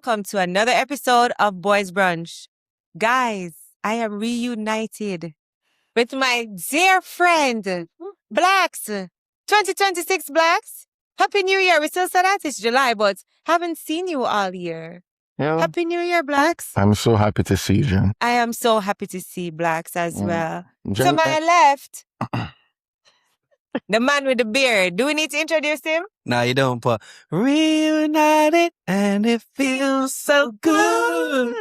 welcome to another episode of Boys Brunch. Guys, I am reunited with my dear friend, Blacks. 2026 Blacks. Happy New Year. We still said that it's July, but haven't seen you all year. Yeah. Happy New Year, Blacks. I'm so happy to see you. I am so happy to see Blacks as well. Jen- To my left, the man with the beard. Do we need to introduce him? No, you don't, but reunited and it feels so good.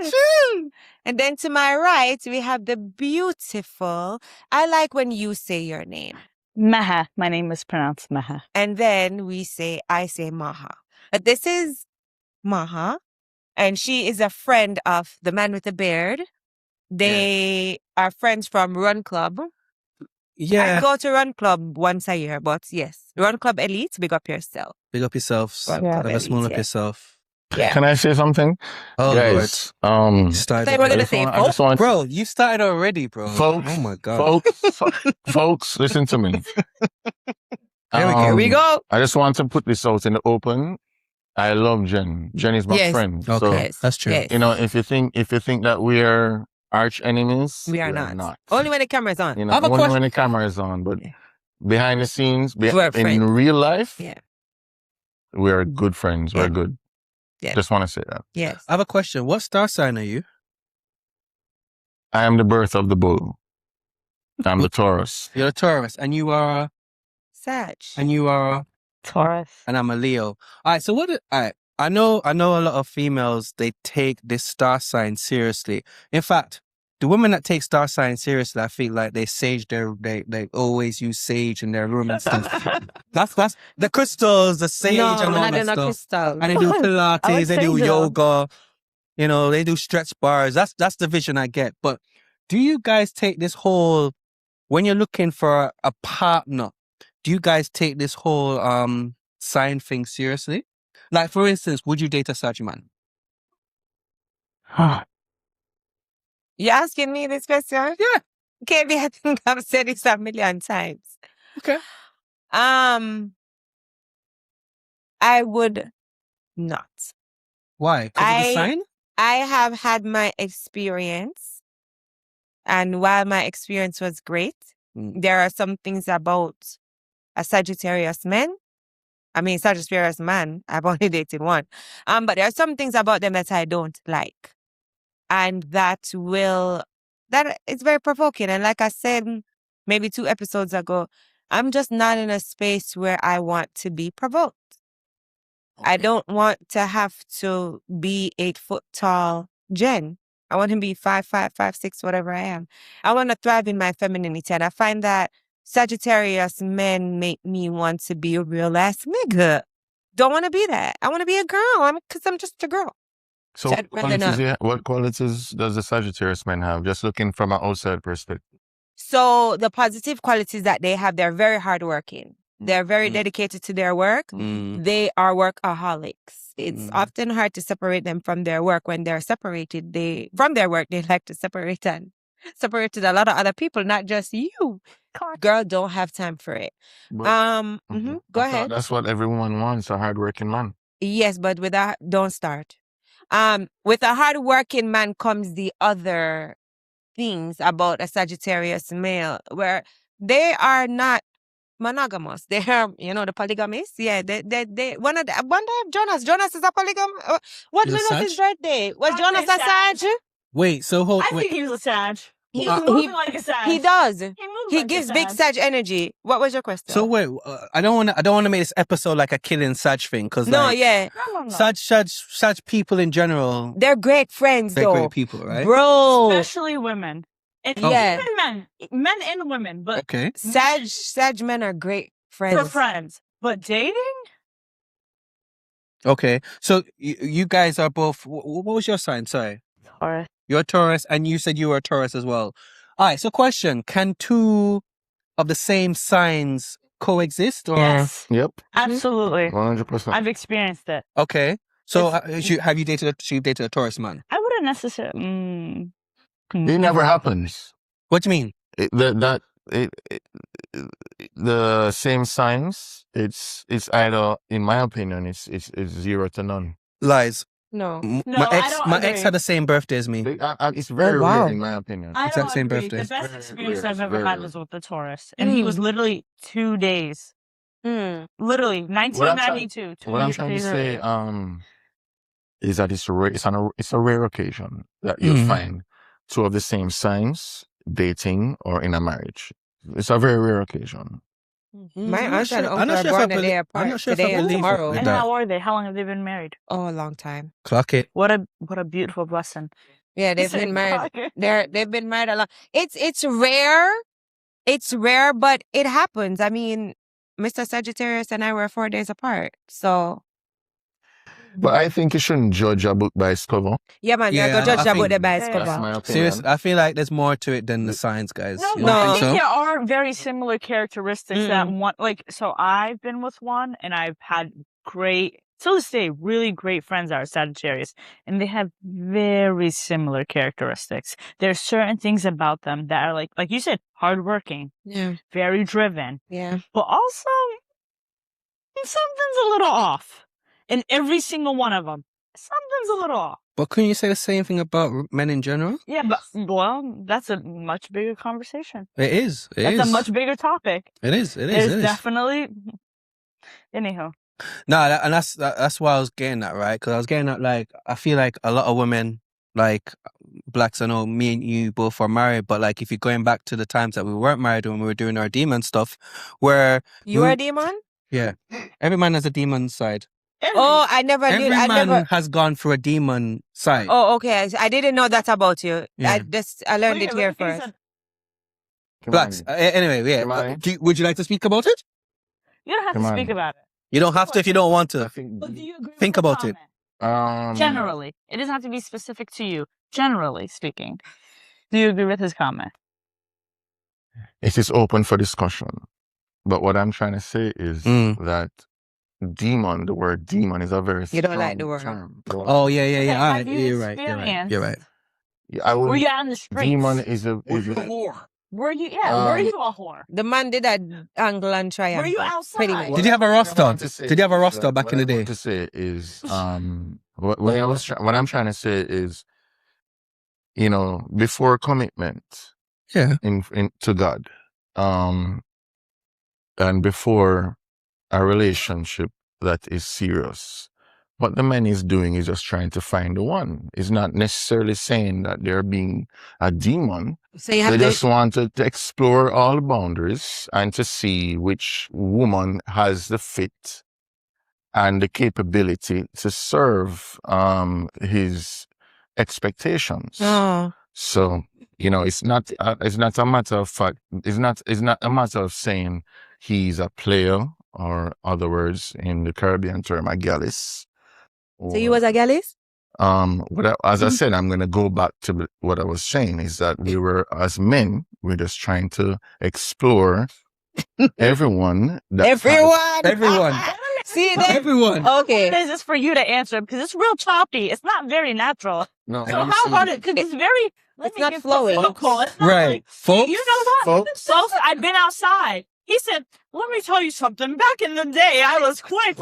And then to my right, we have the beautiful, I like when you say your name. Maha. My name is pronounced Maha. And then I say Maha. But this is Maha, and she is a friend of the man with the beard. They are friends from Run Club. Yeah. I go to Run Club once a year, but yes. Run Club Elite, big up yourself. Big up yourself. Run Yeah. Club Have a small Elite, up yeah. yourself. Yeah. Can I say something? Oh, Guys, Lord. You started They were already. gonna say, I just want Bro, you started already, bro. Folks, Oh my God. folks, listen to me. Here we go. I just want to put this out in the open. I love Jen. Jen is my Yes. friend. Okay, So, Yes, that's true. yes. you know, if you think that we're arch enemies, We are we're not. Only when the camera's on. You know, I have a only question. when the camera is on, but Yeah. behind the scenes, We're in friends. real life, Yeah. we're good friends. Yeah. We're good. Yeah. Just want to say that. Yes. I have a question. What star sign are you? I am the birth of the bull. I'm the Taurus. You're a Taurus, and you are, Sag. Taurus. and I'm a Leo. All right. So all right. I know a lot of females, they take this star sign seriously. In fact, the women that take star sign seriously, I feel like they always use sage in their room and stuff. that's the crystals, the sage No, and all not that in a stuff. crystal. And they do I Pilates, like they do sage, though. yoga, you know, they do stretch bars. That's the vision I get. But do you guys take this whole, when you're looking for a partner, do you guys take this whole sign thing seriously? Like, for instance, would you date a Sag man? You asking me this question? Yeah. KB, I think I've said this a million times. Okay. I would not. Why? Because of the I- sign? I have had my experience, and while my experience was great, there are some things about a Sagittarius man. Sagittarius man, I've only dated one. But there are some things about them that I don't like. And that it's very provoking. And like I said, maybe 2 episodes ago, I'm just not in a space where I want to be provoked. I don't want to have to be 8 foot tall Jen. I want to be 5'5", 5'6", whatever I am. I want to thrive in my femininity. And I find that Sagittarius men make me want to be a real ass nigga. Don't want to be that. I want to be a girl because I'm just a girl. So I'd rather not. what qualities does the Sagittarius man have? Just looking from an outside perspective. So the positive qualities that they have, they're very hardworking. They're very dedicated to their work. They are workaholics. It's often hard to separate them from their work. When they're separated, from their work, they like to separate with a lot of other people, not just you. Girl, don't have time for it. But Go I thought ahead. that's what everyone wants, a hardworking man. Yes, but don't start. With a hardworking man comes the other things about a Sagittarius male, where they are not monogamous. They are, the polygamists. Yeah, they one of Jonas is a polygam. What He's a was Sag? his birthday? Was I Jonas think a Sag? Wait, so I think he was a Sag. He was moving like a Sag. He does. He moves He like gives a big Sag energy. What was your question? So wait, I don't want to make this episode like a killing Sag thing, because No, yeah, No. Sag people in general, they're great friends they're though, great people, right? bro. Especially women. And Yeah. even men and women, but Okay. Sag men are great friends. for friends. But dating? Okay. So you guys are both. What was your sign? Sorry, Taurus. you're a Taurus, and you said you were a Taurus as well. All right. So question: can two of the same signs coexist? Or Yes. Yep. Absolutely. 100%. I've experienced it. okay. So have you dated? She dated a Taurus man. I wouldn't necessarily. It never happens. What do you mean? The same signs. It's either, in my opinion, it's 0 to none. Lies. No. No, my I ex, don't my ex agree. had the same birthday as me. It's very wow. rare, in my opinion. I Exact don't same agree. birthday. The best Very experience rare. I've ever Very had rare. was with the Taurus, and he was literally 2 days. Literally, What I'm trying, 1992. what I'm trying to days say, earlier. is that it's a rare occasion that you'll Mm. find two of the same signs dating or in a marriage. It's a very rare occasion. My I'm not aunt and sure. I'm uncle not are sure if I born a believe. day I'm apart. not sure if I Today and believe it tomorrow. with And that. how are they? How long have they been married? Oh, a long time. Clock it. What a beautiful blessing. Yeah, they've Said been married. clock it. They've been married a lot. It's rare. It's rare, but it happens. I mean, Mr. Sagittarius and I were 4 days apart. So But I think you shouldn't judge a book by its cover. yeah, man, you're Yeah, gonna judge I about think the bias Yeah, That's cover. my opinion. seriously, I feel like there's more to it than the signs, guys. No, You but don't I think think so? there are very similar characteristics that one, like, so I've been with one and I've had great, to this day, really great friends that are Sagittarius, and they have very similar characteristics. There's certain things about them that are like you said, hardworking, Yeah, very driven, yeah. but also something's a little off in every single one of them. Something's a little off. But couldn't you say the same thing about men in general? Yeah, but well, that's a much bigger conversation. It is. That's a much bigger topic. It is. There's definitely. Anyhow. No, and that's why I was getting at, right? Because I was getting at, like, I feel like a lot of women, like blacks, I know me and you both are married, but like if you're going back to the times that we weren't married when we were doing our demon stuff, where You are a demon? yeah, every man has a demon side. Oh, I never Every knew. I man never. has gone through a demon side. Oh, okay. I didn't know that about you. Yeah. I learned it here first. Blacks. Anyway, yeah. Kimani. Would you like to speak about it? You don't have to speak about it. You don't have to if you don't want I to. think, But do you agree Think with the about it. comment? Generally. It doesn't have to be specific to you. Generally speaking. Do you agree with his comment? it is open for discussion. But what I'm trying to say is that demon, the word demon, is a very You don't like the strong word. term. Oh yeah. Okay, All right. have you You're right. experienced- Yeah, I Were would. you out in the streets? Demon is a Were you? Were you a whore? The man did that angle and triangle. Were you outside? Pretty much. Did you have a roster? What I want to say Did you have a is roster that- back in the day? What I want to say is, what I'm trying to say is, before commitment, Yeah. in to God, and before a relationship that is serious, what the man is doing is just trying to find the one. It's not necessarily saying that they're being a demon. So you have They to. just want to explore all the boundaries and to see which woman has the fit and the capability to serve his expectations. Oh. So it's not a matter of fact. It's not a matter of saying he's a player, or other words in the Caribbean term, a gallus. So you was a gallis? As I said, I'm going to go back to what I was saying, is that we were, as men, we're just trying to explore everyone. Everyone. See that? Everyone. Okay. This is for you to answer because it's real choppy. It's not very natural. No, So how about it? Because it's very. It's not flowing. It's not Right. like- Folks. You know what? Folks. Folks, I've been outside. He said, "Let me tell you something. Back in the day, I was quite."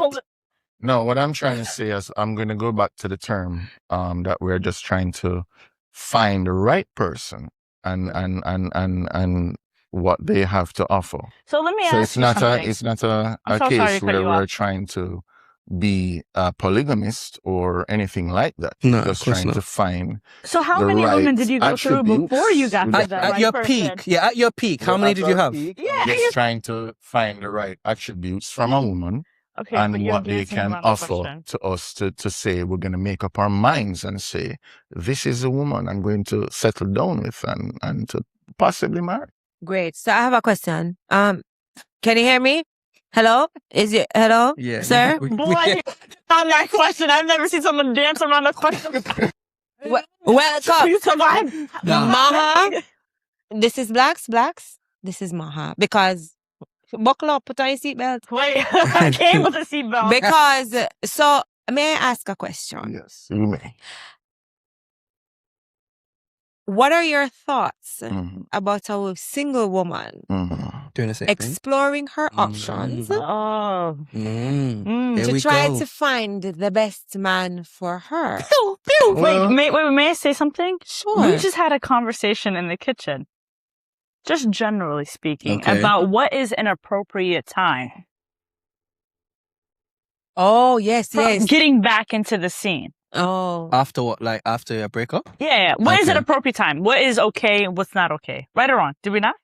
No, what I'm trying to say is I'm going to go back to the term that we're just trying to find the right person and what they have to offer. So let me So ask it's you not something. it's not a I'm so sorry case to cut where you we're off. trying to be a polygamist or anything like that. No, We're of just course trying not. to find So how the many women right did you go through attributes before you got to with that At right your person? peak. Yeah, at your peak. How many did you have? Yeah. just trying to find the right attributes from a woman Okay, but and you're what they dancing can around the offer question. to us to say we're going to make up our minds and say, this is a woman I'm going to settle down with and to possibly marry. Great. So I have a question. Can you hear me? Hello? Hello? Yeah. Sir? Boy, on that question, I've never seen someone dance around a question. Welcome. You survived. Maha. This is blacks. This is Maha. Because buckle up, put on your seatbelt. Wait, I came with a seatbelt. Because so may I ask a question? Yes, you may. What are your thoughts Mhm. about a single woman Mhm. Doing the same thing. exploring her options Oh. There to we try go. to find the best man for her. Wait, may I say something? Sure. We just had a conversation in the kitchen, just generally speaking, Okay. about what is an appropriate time Oh, yes, for yes. getting back into the scene. Oh. After what? Like after a breakup? Yeah. What is an Okay. appropriate time? What is okay and what's not okay? Right or wrong? Did we not?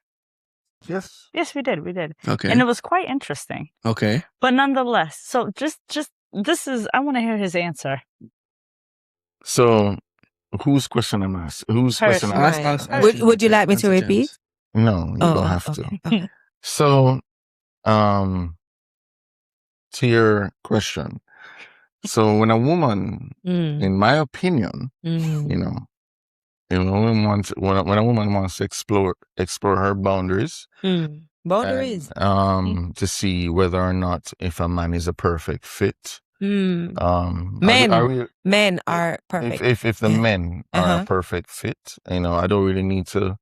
Yes. Yes, we did. We did. Okay. And it was quite interesting. Okay. But nonetheless, so just this is, I want to hear his answer. So, whose question am I? Whose Hers. question am I? Right. Would you like me to repeat? No, you don't have to. So, to your question. So when a woman, in my opinion, you know, when a woman wants to explore her boundaries, Boundaries. and, to see whether or not if a man is a perfect fit. Men are perfect. If the men are a perfect fit, you know, I don't really need to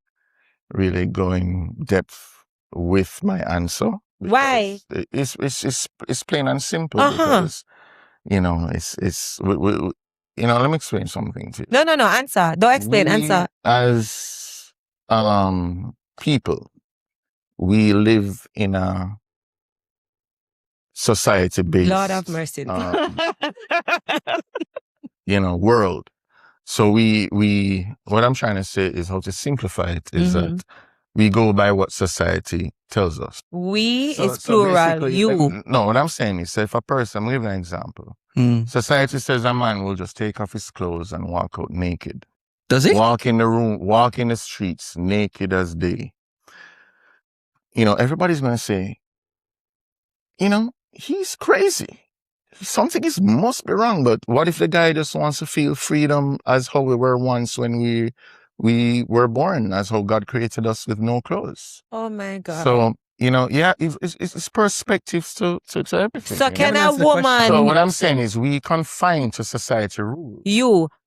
really go in depth with my answer. Why? It's plain and simple because, you know, you know, let me explain something to you. No, answer. Don't explain, answer. As people, we live in a society-based, Lord have mercy. you know, world. So what I'm trying to say is how to simplify it is that we go by what society tells us. We is plural, you. No, what I'm saying is, if a person, I'm giving an example. Society says a man will just take off his clothes and walk out naked. Does he? Walk in the room, walk in the streets, naked as day. You know, everybody's going to say, you know, he's crazy. Something must be wrong. But what if the guy just wants to feel freedom as how we were once when we were born, as how God created us with no clothes? Oh my God. So, you know, yeah, it's perspectives to everything. So can a woman... So what I'm saying is we confine to society rules.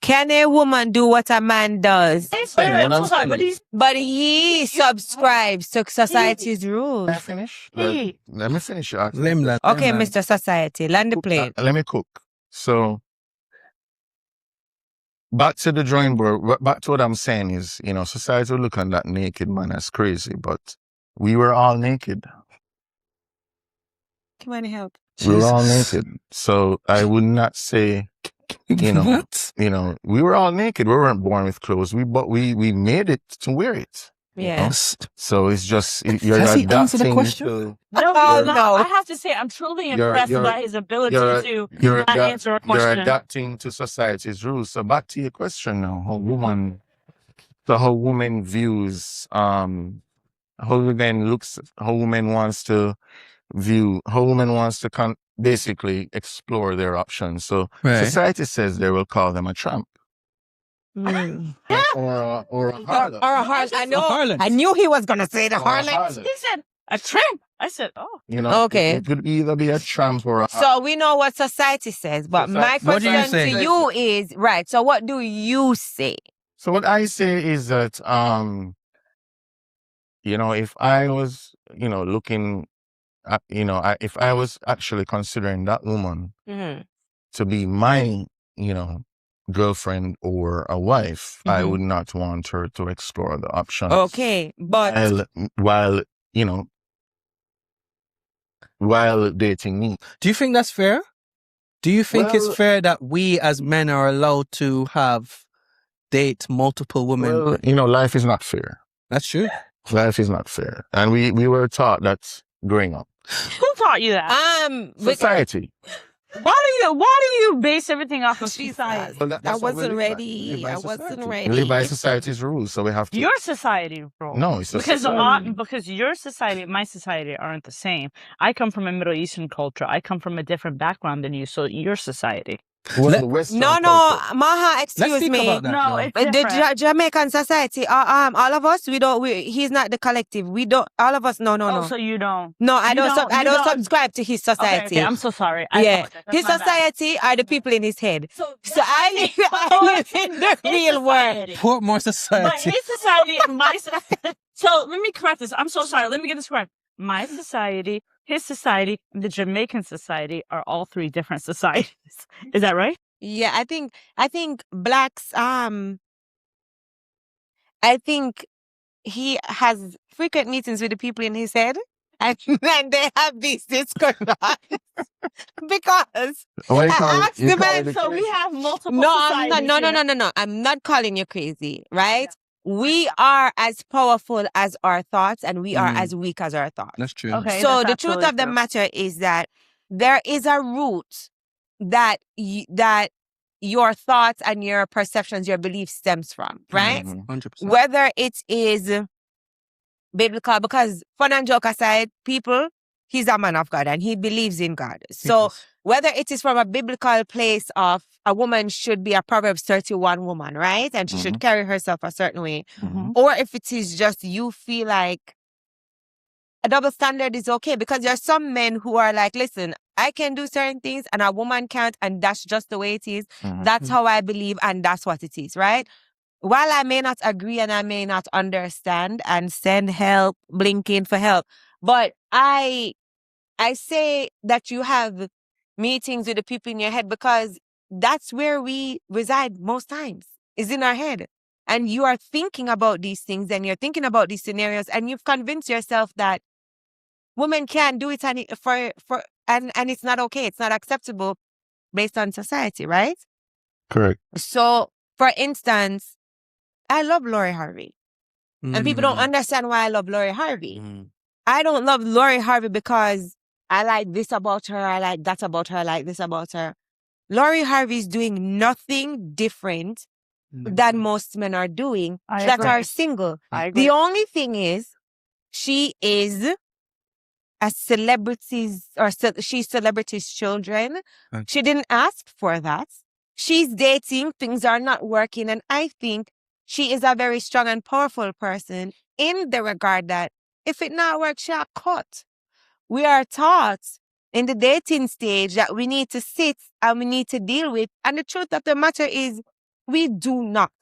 Can a woman do what a man does? But he subscribes to society's rules. Let me finish. Let me finish. Okay, Mr. Society, land the plane. Let me cook. So, back to the drawing board, back to what I'm saying is, you know, society will look at that naked man as crazy, but we were all naked. Come on, help. We were all naked. So I would not say, you know, What? You know, we were all naked. We weren't born with clothes. But we made it to wear it. Yes. So it's just you're Has he adapting answered the question? No, no. I have to say, I'm truly impressed by his ability to not answer a question. You're adapting to society's rules. So back to your question now, how woman views, how woman wants to view, how woman wants to basically explore their options. So society says they will call them a tramp. Or a harlot. Or a harlot. I knew he was going to say the harlot. He said, a tramp. I said, oh. You know, okay. It could either be a tramp or a... So we know what society says, but my question to you is, right, so what do you say? So what I say is that, you know, if I was, you know, looking at, you know, if I was actually considering that woman to be my, you know, girlfriend or a wife, I would not want her to explore the options. Okay, but... While, you know, while dating me. Do you think that's fair? Do you think it's fair that we as men are allowed to date multiple women? Well, you know, life is not fair. That's true. Life is not fair. And we were taught that growing up. Who taught you that? Society. Why do you base everything off of society? Well, I wasn't ready. I wasn't ready. We live by society's rules, so we have to. Your society rule. No, it's because your society and my society aren't the same. I come from a Middle Eastern culture. I come from a different background than you, so your society. No, Maha, excuse me. No, it's different. The Jamaican society, all of us, he's not the collective. We don't, all of us, no. Oh, so you don't? No, I don't subscribe to his society. Okay, I'm so sorry. His society are the people in his head. So I live in the real world. Portmore society. But his society and my society. So let me correct this. I'm so sorry. Let me get this correct. my society, his society, and the Jamaican society are all three different societies. Is that right? Yeah, I think blacks. I think he has frequent meetings with the people in his head, and then they have these discussions because What you I call it? asked You the call man. it So we have multiple No, I'm not. societies No, no, here. no, no, no. I'm not calling you crazy, right? We are as powerful as our thoughts, and we are as weak as our thoughts. That's true. Okay, So that's the truth absolutely of the true. matter is that there is a root that that your thoughts and your perceptions, your beliefs stems from, right? 100%. Whether it is biblical, because fun and joke aside, people, he's a man of God and he believes in God. So Yes. whether it is from a biblical place of a woman should be a Proverbs 31 woman, right? And she should carry herself a certain way. Or if it is just you feel like a double standard is okay, because there are some men who are like, listen, I can do certain things and a woman can't, and that's just the way it is. That's how I believe and that's what it is, right? While I may not agree and I may not understand and send help, blinking for help, but I say that you have meetings with the people in your head because that's where we reside most times, is in our head. And you are thinking about these things and you're thinking about these scenarios and you've convinced yourself that women can't do it and it's not okay. It's not acceptable based on society, right? Correct. So, for instance, I love Lori Harvey. And people don't understand why I love Lori Harvey. I don't love Lori Harvey because I like this about her, I like that about her, I like this about her. Lori Harvey's doing nothing different than most men are doing that are single. I agree. The only thing is, she is a celebrity's, she's celebrity's children. Okay. She didn't ask for that. She's dating, things are not working, and I think she is a very strong and powerful person in the regard that if it not works, she a cut. We are taught in the dating stage that we need to sit and we need to deal with. And the truth of the matter is, we do not.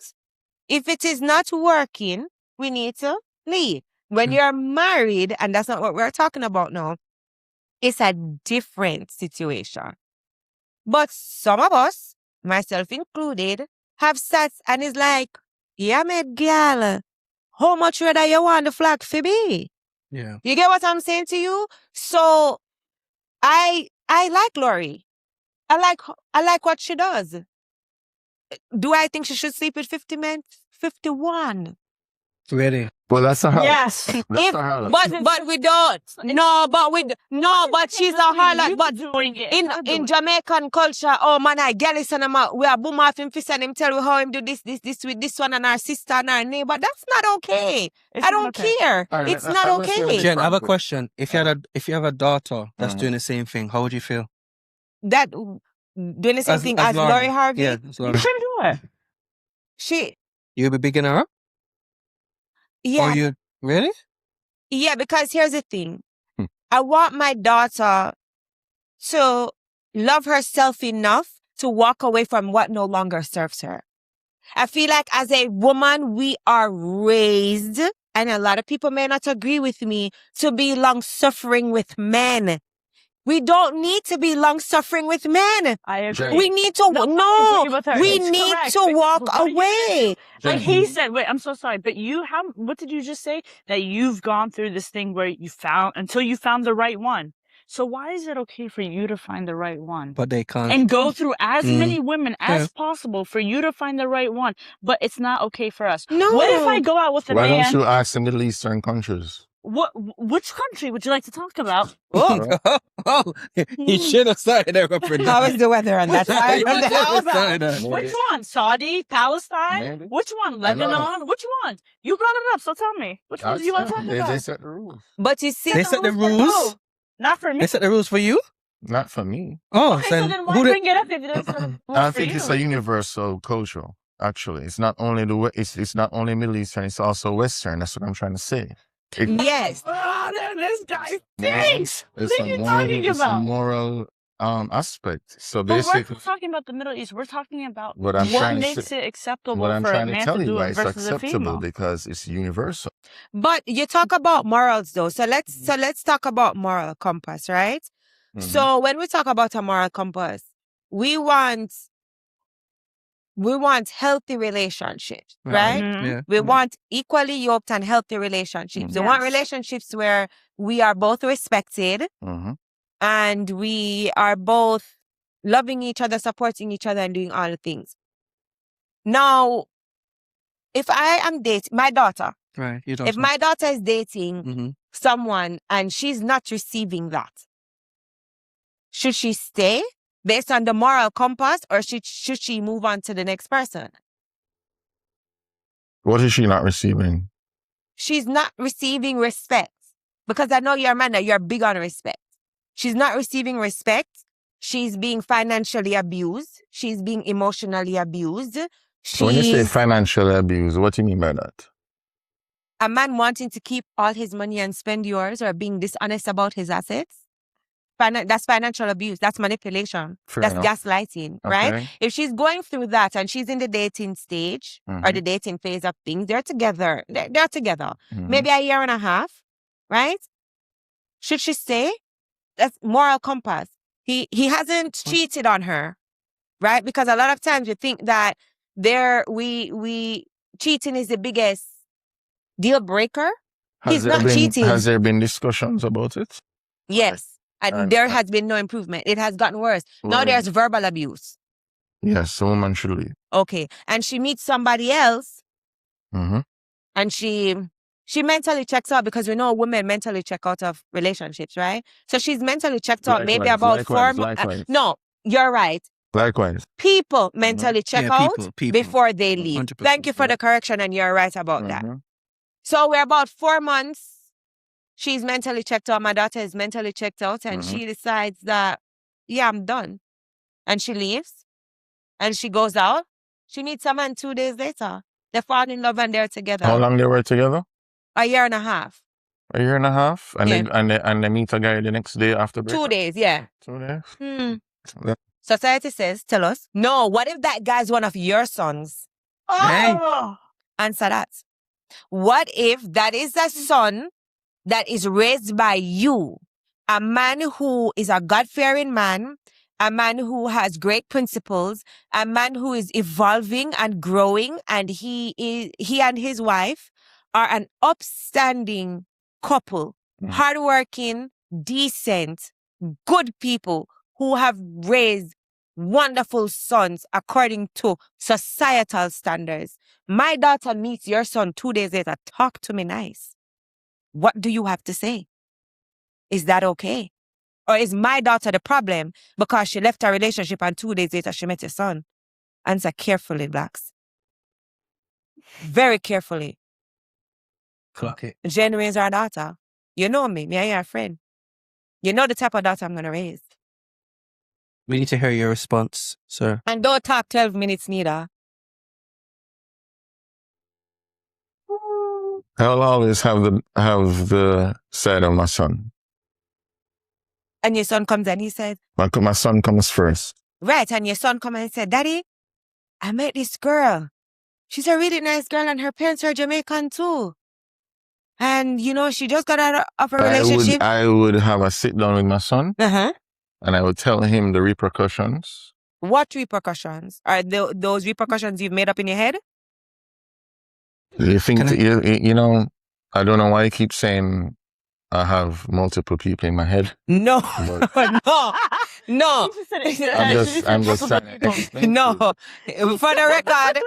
If it is not working, we need to leave. When you're married, and that's not what we're talking about now, it's a different situation. But some of us, myself included, have sat and is like, yeah, mate, girl, how much rather you want the flag to be? Yeah. You get what I'm saying to you? So I like Lori. I like what she does. Do I think she should sleep with 50 men? 51. Ready. Well, that's a harlot. Yes. That's a harlot. But we don't. But she's a harlot. But doing it. in Jamaican culture, oh man, I get it, and we are boom off him fist and him tell you how him do this with this one and our sister and our neighbor. That's not okay. I don't care. All right, It's I- not I'm gonna say okay. this. Jen, I have a question. If you have a daughter that's doing the same thing, how would you feel? That doing the same thing as Lauren. Lori Harvey. Yeah, as You Lauren. should do it. She You'll be bigging her up? yeah. Or you really? Yeah, because here's the thing. Hmm. I want my daughter to love herself enough to walk away from what no longer serves her. I feel like as a woman, we are raised, and a lot of people may not agree with me, to be long-suffering with men. We don't need to be long-suffering with men. I agree. Jen. We need to, No, I no, agree with her. we It's need correct, to because walk what are you gonna away. Like he said, wait, I'm so sorry, but what did you just say? That you've gone through this thing where until you found the right one. So why is it okay for you to find the right one? But they can't. And go through as many women as Yeah. possible for you to find the right one, but it's not okay for us. No. What if I go out with a Why man? don't you ask them to leave certain countries? Which country would you like to talk about? Oh, you should have started there. How is the weather on that side of the house? Which one? Saudi? Palestine? Maybe. Which one? Lebanon? Which one? You brought it up, so tell me. Which one do you want to talk They about? set the rules. But you see, They set the rules. Not for me. They set the rules for you? Not for me. Oh, Okay, so then why bring it up if it doesn't I think it's a universal culture. Actually, it's not only it's not only Middle Eastern. It's also Western. That's what I'm trying to say. yes. Oh, this guy stinks. There's What are you talking some about? moral aspect. So But we're basically, not talking about the Middle East. We're talking about what I'm what trying to makes say, it acceptable what I'm for a trying to man tell to you do why it it's versus a acceptable female. because it's universal. But you talk about morals though. So let's talk about moral compass, right? So when we talk about a moral compass, we want healthy relationships, right? Yeah. We want equally yoked and healthy relationships. We want relationships where we are both respected and we are both loving each other, supporting each other, and doing all the things. Now, if I am dating my daughter, Right. You don't. if my daughter is dating someone and she's not receiving that, should she stay based on the moral compass, or should she move on to the next person? What is she not receiving? She's not receiving respect. Because I know you're a man that you're big on respect. She's not receiving respect. She's being financially abused. She's being emotionally abused. So when you say financial abuse, what do you mean by that? A man wanting to keep all his money and spend yours, or being dishonest about his assets. That's financial abuse. That's manipulation. That's gaslighting, right? If she's going through that and she's in the dating stage or the dating phase of things, they're together. They're together. Maybe a year and a half, right? Should she stay? That's moral compass. He hasn't cheated on her, right? Because a lot of times we think that cheating is the biggest deal breaker. He's not cheating. Has there been discussions about it? Yes. And there has been no improvement. It has gotten worse. Now there's verbal abuse. Yes, the woman should leave. Okay. And she meets somebody else. And she mentally checks out, because we know women mentally check out of relationships, right? So she's mentally checked out maybe about 4 months. No, you're right. Likewise. People mentally check out people. before they leave. 100%, Thank you for the correction, and you're right about that. So we're about 4 months. She's mentally checked out. My daughter is mentally checked out, and she decides that, yeah, I'm done. And she leaves, and she goes out. She meets a man 2 days later. They fall in love and they're together. How long they were together? A year and a half. A year and a half? And, they meet a guy the next day after breakup? 2 days, yeah. 2 days? Yeah. Society says, tell us. No, what if that guy's one of your sons? Oh! Answer that. What if that is a son that is raised by you, a man who is a God-fearing man, a man who has great principles, a man who is evolving and growing, and he and his wife are an upstanding couple, hardworking, decent, good people who have raised wonderful sons according to societal standards. My daughter meets your son 2 days later. Talk to me nice. What do you have to say? Is that okay? Or is my daughter the problem because she left her relationship and 2 days later she met your son? Answer carefully, blacks. Very carefully. Clock it. Jen raised our daughter. You know me. Me and you are a friend. You know the type of daughter I'm going to raise. We need to hear your response, sir. And don't talk 12 minutes neither. I'll always have the side of my son. And your son comes and he says, My son comes first. Right, and your son comes and said, Daddy, I met this girl. She's a really nice girl and her parents are Jamaican too. And, she just got out of a relationship. I would have a sit down with my son. And I would tell him the repercussions. What repercussions? Are those repercussions you've made up in your head? You think, I don't know why you keep saying I have multiple people in my head. No, no. I'm just trying to explain. No, for the record,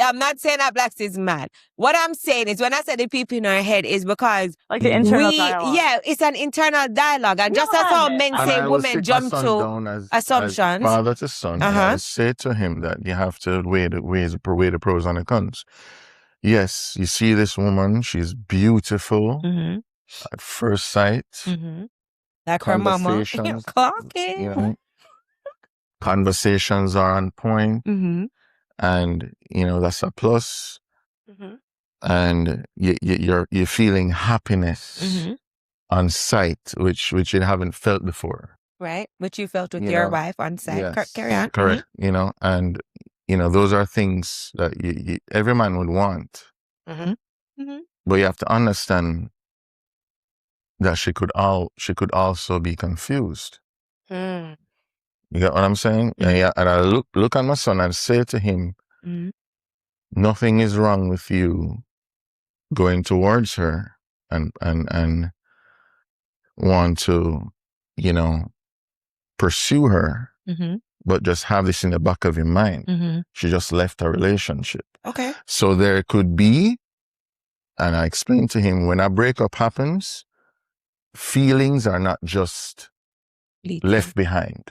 I'm not saying that blacks is mad. What I'm saying is, when I said the people in our head, is because like the internal dialogue. Yeah, it's an internal dialogue, and just as how men say women jump to assumptions. As father to son, I say to him that you have to weigh the pros and the cons. Yes, you see this woman; she's beautiful. At first sight, like her mama. Conversations are on point, and that's a plus. And you're feeling happiness on sight, which you haven't felt before. Right? Which you felt with You your know, wife on site. yes, Carry on. correct. You know, and those are things that every man would want, Mm-hmm. Mm-hmm. but you have to understand that she could also be confused. Mm-hmm. You get what I'm saying? And I look at my son and say to him, Mm-hmm. nothing is wrong with you going towards her and want to, pursue her, Mm-hmm. but just have this in the back of your mind. Mm-hmm. She just left a relationship. Okay. So there could be, and I explained to him, when a breakup happens, feelings are not just left behind.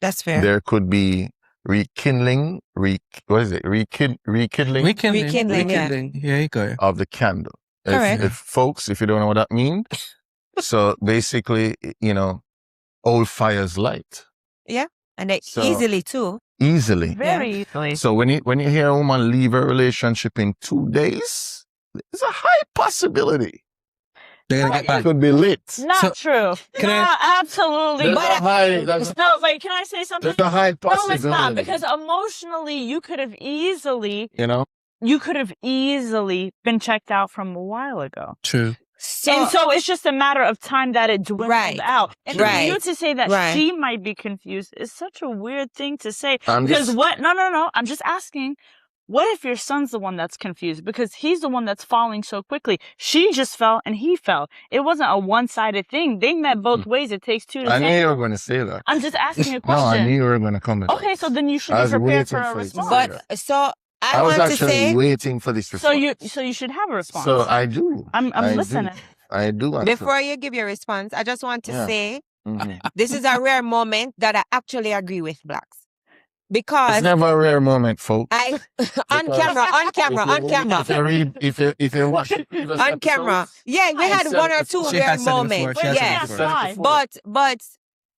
That's fair. There could be rekindling, rekindling Rekindling. Yeah, you go. of the candle. Correct. If you don't know what that means, so basically, old fires light. Yeah. And they So- easily too. Easily. Very easily. So when you hear a woman leave a relationship in 2 days, there's a high possibility They're gonna get it back. could be lit. Not true. can I- Not absolutely. No, wait, can I say something? There's a high No, it's not, possibility. because emotionally you could have easily been checked out from a while ago. True. And so it's just a matter of time that it dwindled Right. out. And for you to say that Right. she might be confused is such a weird thing to say. I'm Because just- what? No. I'm just asking. What if your son's the one that's confused? Because he's the one that's falling so quickly. She just fell and he fell. It wasn't a one-sided thing. They met both ways. It takes two to I knew tango. you were going to say that. I'm just asking a No, I question. knew you were going to comment. Okay, so then you should I be was prepared for waiting a for you to response. say But so I was want to actually say waiting for this response. So you should have a response. So I do. I'm I do. listening. I do. Actually. before you give your response, I just want to Yeah. say Mhm. this is a rare moment that I actually agree with blacks. It's Because never a rare moment, folks. I on camera. If you watch it, On camera. Yeah, we had one or two She rare has said it before. moments. She has said it Yeah. before.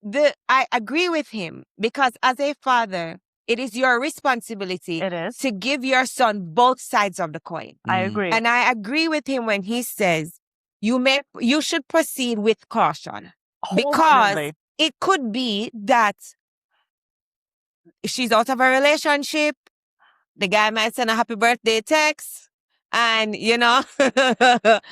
But I agree with him, because as a father, it is your responsibility It is. to give your son both sides of the coin. I agree. And I agree with him when he says you should proceed with caution, because Wholeheartedly. it could be that she's out of a relationship. The guy might send a happy birthday text, and But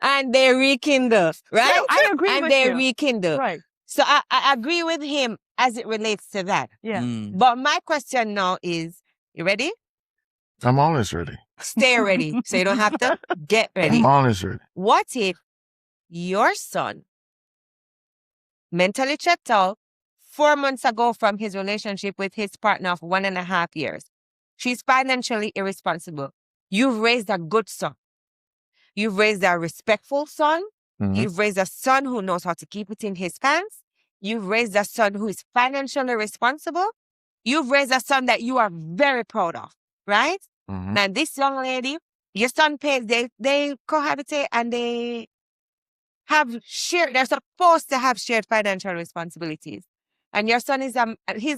and they rekindle, right? No, I agree and with they you. rekindle. Right. So I agree with him as it relates to that. Yeah. But my question now is, you ready? I'm always ready. Stay ready. So you don't have to get ready. I'm always ready. What if your son mentally checked out 4 months ago from his relationship with his partner of 1.5 years? She's financially irresponsible. You've raised a good son. You've raised a respectful son. Mhm. You've raised a son who knows how to keep it in his pants. You've raised a son who is financially responsible. You've raised a son that you are very proud of, right? Mhm. Now, this young lady, your son pays, they cohabitate and they they're supposed to have shared financial responsibilities. And your son he's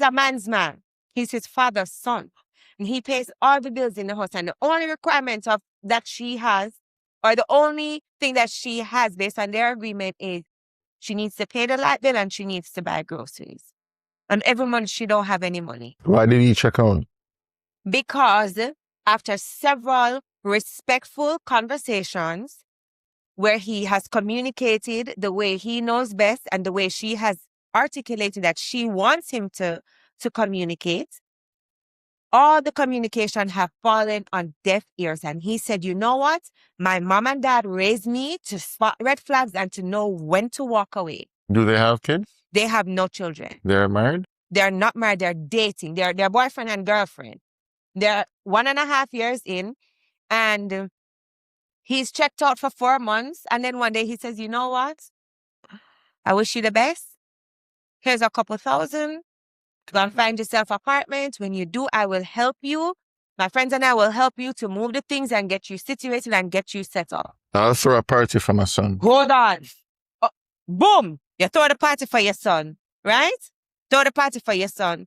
a man's man. He's his father's son. And he pays all the bills in the house. And the only requirement that she has, or the only thing that she has based on their agreement, is she needs to pay the light bill and she needs to buy groceries. And every month she don't have any money. Why did he check out? Because after several respectful conversations where he has communicated the way he knows best and the way she has articulated that she wants him to communicate, all the communication have fallen on deaf ears. And he said, you know what? My mom and dad raised me to spot red flags and to know when to walk away. Do they have kids? They have no children. They're married? They're not married. They're dating. They're boyfriend and girlfriend. They're 1.5 years in, and he's checked out for 4 months. And then one day he says, you know what? I wish you the best. Here's a couple $1,000. Go and find yourself an apartment. When you do, I will help you. My friends and I will help you to move the things and get you situated and get you set up. I'll throw a party for my son. Hold on. Oh, boom. You throw the party for your son, right? Throw the party for your son.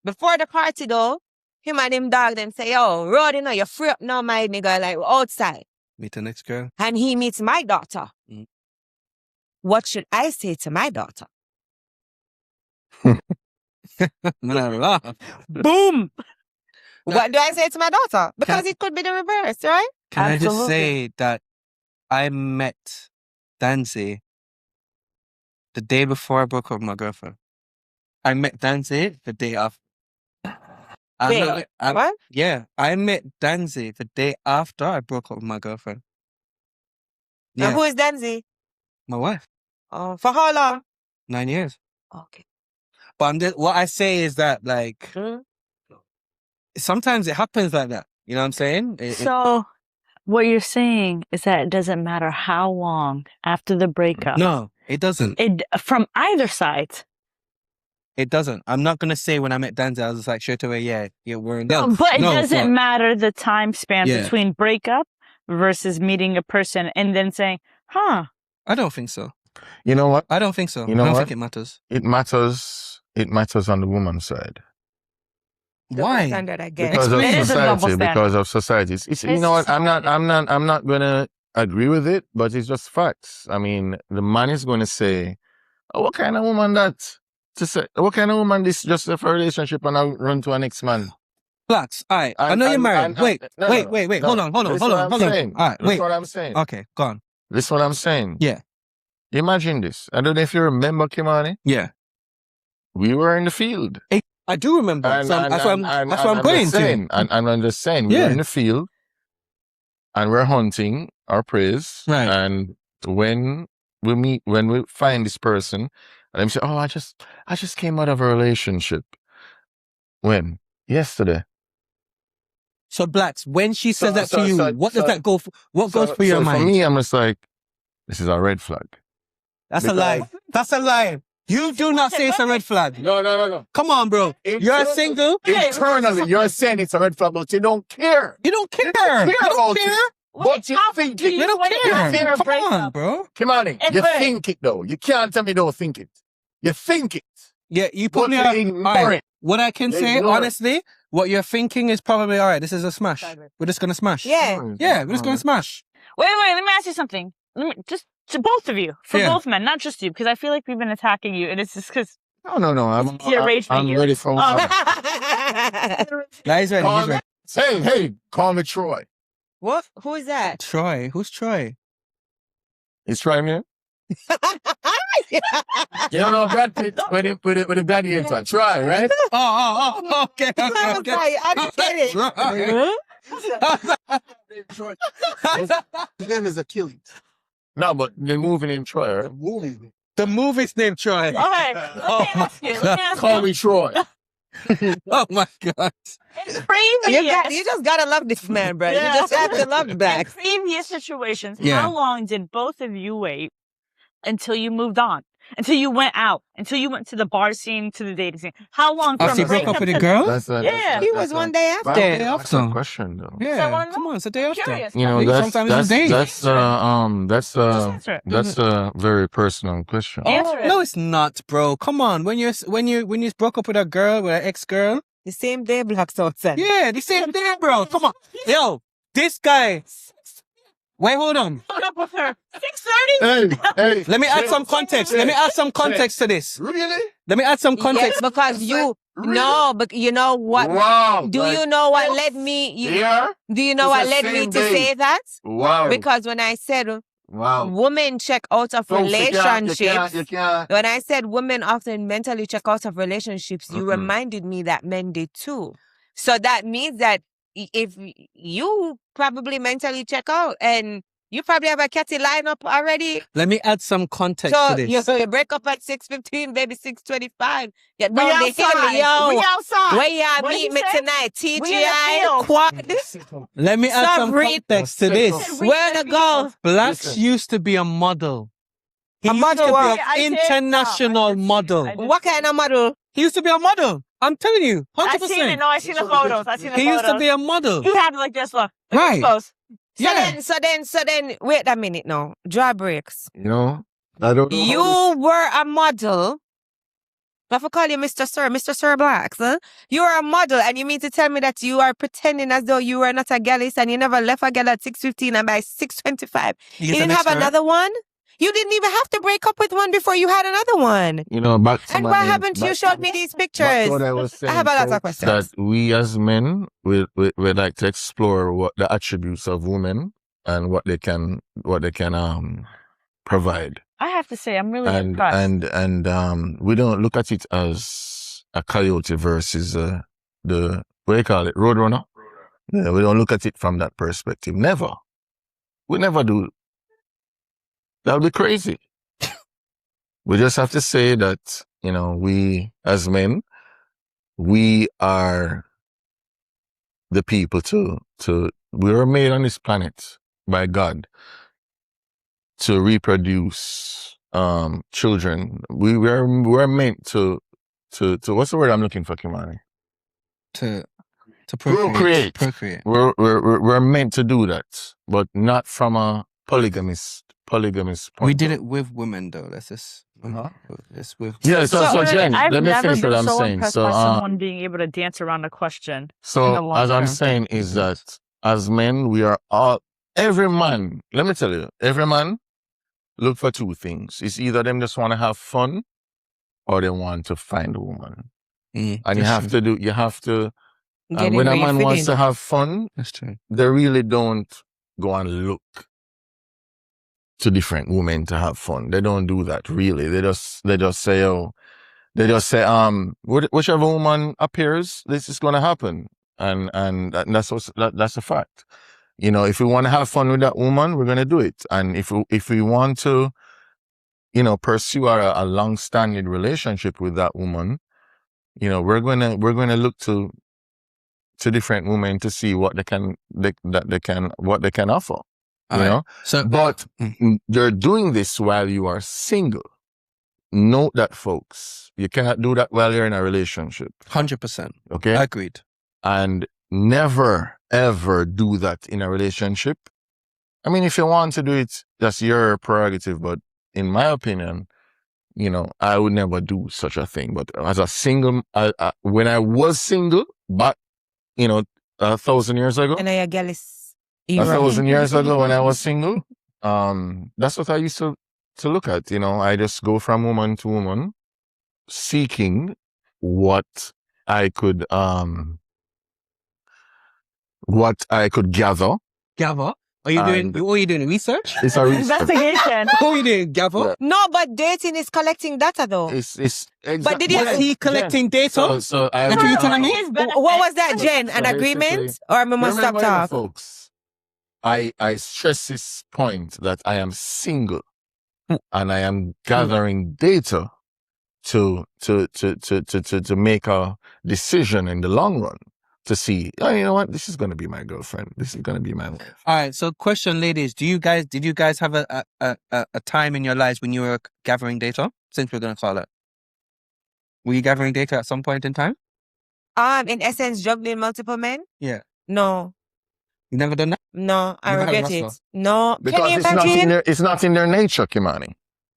Before the party, though, him and him dog them say, yo, Rod, you free up now, my nigga, like outside. Meet the next girl. And he meets my daughter. Mm. What should I say to my daughter? Man, I laugh. Boom. What do I say to my daughter? Because it could be the reverse, right? Can I just Absolutely. say that I met Danzy the day before I broke up with my girlfriend. I met Danzy the day after. Wait, what? Yeah, I met Danzy the day after I broke up with my girlfriend. And Yeah, who is Danzy? my wife. Oh, for how long? 9 years. Okay. But what I say is that, like, sometimes it happens like that. You know what I'm saying? So what you're saying is that it doesn't matter how long after the breakup. No, it doesn't. From either side. It doesn't. I'm not gonna say when I met Danzy, I was just like straight away, yeah, we're in No, love. but it No, doesn't but- matter the time span Yeah. between breakup versus meeting a person and then saying, huh. I don't think so. You know what? I don't think so. You know I don't what? think it matters. It matters. It matters on the woman's side. Why? Standard again. Because of It is a double society. standard. Because of society. It's, you know what? I'm not gonna agree with it, but it's just facts. I mean, the man is going to say, oh, "What kind of woman that?" To say, "What kind of woman this just for a relationship and I run to an next man?" Blacks, all right. I And- know you're and- married. and- Wait, no, wait, no, wait, wait. no. Hold on. This is what I'm saying. All right, This wait. is what I'm saying. Okay, go on. This is what I'm saying. Yeah. Imagine this. I don't know if you remember, Kimani. Yeah. We were in the field. I do remember. And- So and- that's what I'm and- that's what I'm and going just to. saying, and I'm just saying, we Yeah. were in the field and we're hunting our prey. Right. And when we find this person, and they say, "Oh, I just came out of a relationship." When? Yesterday. So Blacks, when she says So- that so- to you, so- what does so- that go for? What goes So- through your so mind? For me, I'm just like, this is a red flag. That's a because- lie. That's a lie. You do not say it's a red flag. No. Come on, bro. You're single. Internally, you're saying it's a red flag, but you don't care. You don't care. care You don't about care. But you think it. You don't care. Come on, bro. Come on, And you but- think it though. You can't tell me you don't think it. You think it. Yeah, you But probably you are. ignore All right. it. What I can You say, ignore it. honestly, what you're thinking is probably, all right, this is a smash. We're just going to smash. Yeah. Yeah, we're just going to smash. Wait, let me ask you something. Just to both of you, for Yeah. both men, not just you, because I feel like we've been attacking you, and it's just because No. You're I'm ready for Nah, he's ready. He's ready. Hey, call me Troy. What? Who is that? Troy. Who's Troy? He's trying me. You don't know Brad Pitt with the gladiator. Try, right? Oh, okay. I'm sorry, I didn't get it. His name is Achilles. No, but the movie named Troy, right? The movie's named Troy. all right. Let me ask you. Call me Troy. Oh my God. In previous, You just gotta love this man, bro. Yeah. You just have to love in back. previous situations, Yeah. how long did both of you wait until you moved on? Until you went out? Until you went to the bar scene, to the dating scene? How long from After you broke breakup up with a to- girl? Yeah. He was one day after. That's a question though. So I Yeah. wanna Come know. on, it's a day after. Curious. You know, Maybe sometimes it's a day. Just answer it. that's a very personal question. Answer it. No, it's not, bro. Come on. When you broke up with a girl, with an ex-girl, The same day, Black Southern. yeah, the same thing, bro. Come on. Yo, this guy. Wait, hold on. Hook up with her. 6:30. Hey, Let me add some context. Let me add some context to this. Really? Let me add some context. Yes, because you Really? no, but you know what? Wow. Do you know what led me? Yeah. Do you know It's what the led me same to day. say that? Wow. Because when I said Wow. women check out of Folks, relationships, You can't. when I said women often mentally check out of relationships, you reminded me that men did too. So that means that if you probably mentally check out and you probably have a catty lineup already. Let me add some context So to this. you break up at 6:15, maybe 6:25. Get We down the outside. hill, yo. We outside. Where y'all What did meet he me say? tonight? We in the TGI, field. quad. Let me add some Sorry. context to this. Where to go? Blacks Listen. used to be a model. He A used model to what? be I an did. international I did. model. I did. What kind of model? He used to be a model. I'm telling you, I seen it. 100%. No, I seen the photos. I seen the He used to photos. be a model. He had like this look. Right. Exposed. Yeah. So then, wait a minute now. Draw breaks. You know, I don't know. You were a model. I have to call you Mr. Sir Blacks, huh? You are a model, and you mean to tell me that you are pretending as though you were not a gallus and you never left a gal at 6:15 and by 6:25. You didn't have another one? You didn't even have to break up with one before you had another one. You know, back to And what happened to you? Showed me these pictures. What I was saying, I have a lot of folks, questions. that we as men, we like to explore what the attributes of women and what they can provide. I have to say, I'm really impressed. And we don't look at it as a coyote versus the what do you call it, roadrunner. Yeah, we don't look at it from that perspective. Never. We never do. That would be crazy. We just have to say that, you know, we as men, we are the people we were made on this planet by God to reproduce children. We're meant to what's the word I'm looking for, Kimani? To procreate. We're meant to do that, but not from a polygamist point. We did it with women, though. Let's just. It's with. Yeah, so Jen, I've let me never finish been what I'm so saying. impressed So, by someone being able to dance around a question. in the so long as I'm term. saying is that as men, we are every man, let me tell you, every man look for two things. It's either them just want to have fun or they want to find a woman. And you have to, Get when in a where you man fit wants in. to have fun, That's true. they really don't go and look to different women to have fun. They don't do that really. They just say, whichever woman appears, this is going to happen. And that's a fact. You know, if we want to have fun with that woman, we're going to do it. And if we want to, you know, pursue a long-standing relationship with that woman, you know, we're going to look to different women to see what they can offer. You know? So, but you're doing this while you are single. Note that, folks. You cannot do that while you're in a relationship. 100%. Okay? Agreed. And never, ever do that in a relationship. I mean, if you want to do it, that's your prerogative. But in my opinion, you know, I would never do such a thing. But as a single, when I was single, but, you know, 1,000 years ago, And I guess 1,000 years ago when I was single, that's what I used to look at. You know, I just go from woman to woman, seeking what I could gather. Gather? Are you doing research? It's a research. Investigation. What are you doing, Gather? Yeah. No, but dating is collecting data though. It's But did you- Is he collecting data? So I That's what you're telling me? What was that, Jen? An So agreement? basically, Or I must stop remember, talk? folks, I stress this point that I am single and I am gathering data to make a decision in the long run to see, oh, you know what, this is going to be my girlfriend. This is going to be my wife. All right. So, question, ladies: did you guys have a time in your lives when you were gathering data? Since we're gonna call it, were you gathering data at some point in time? In essence, juggling multiple men? Yeah. No. You never done that? No, I You haven't, regret it. Russell? No. Because Can you it's not, imagine? it's not in their nature, Kimani.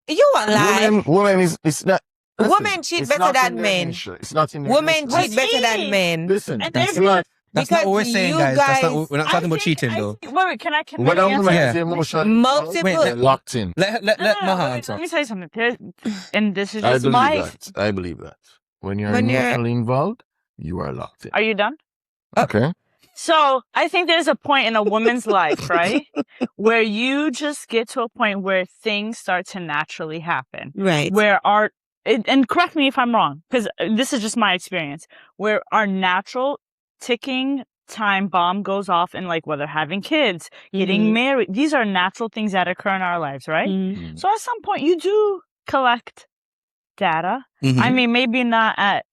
You won't lie. Women it's not. Listen, Women cheat it's better not than in their men. nature. It's not in their Women nature. cheat better than men. Listen, And that's every- not. That's not Because what we're saying, you guys. We're not I talking about think- cheating, I though. think- Wait, can I When I a woman answer? has emotion, Multiple- they're locked in. Let No, Maha wait, answer. let me tell you something. And this is I just believe my... that. I believe that. When you're When you're- emotionally involved, you are locked in. Are you done? Okay. So I think there's a point in a woman's life, right? Where you just get to a point where things start to naturally happen. Right. Where and correct me if I'm wrong, because this is just my experience, where our natural ticking time bomb goes off in, like, whether having kids, getting married, these are natural things that occur in our lives, right? Mm. So at some point you do collect data. Mhm. I mean, maybe not at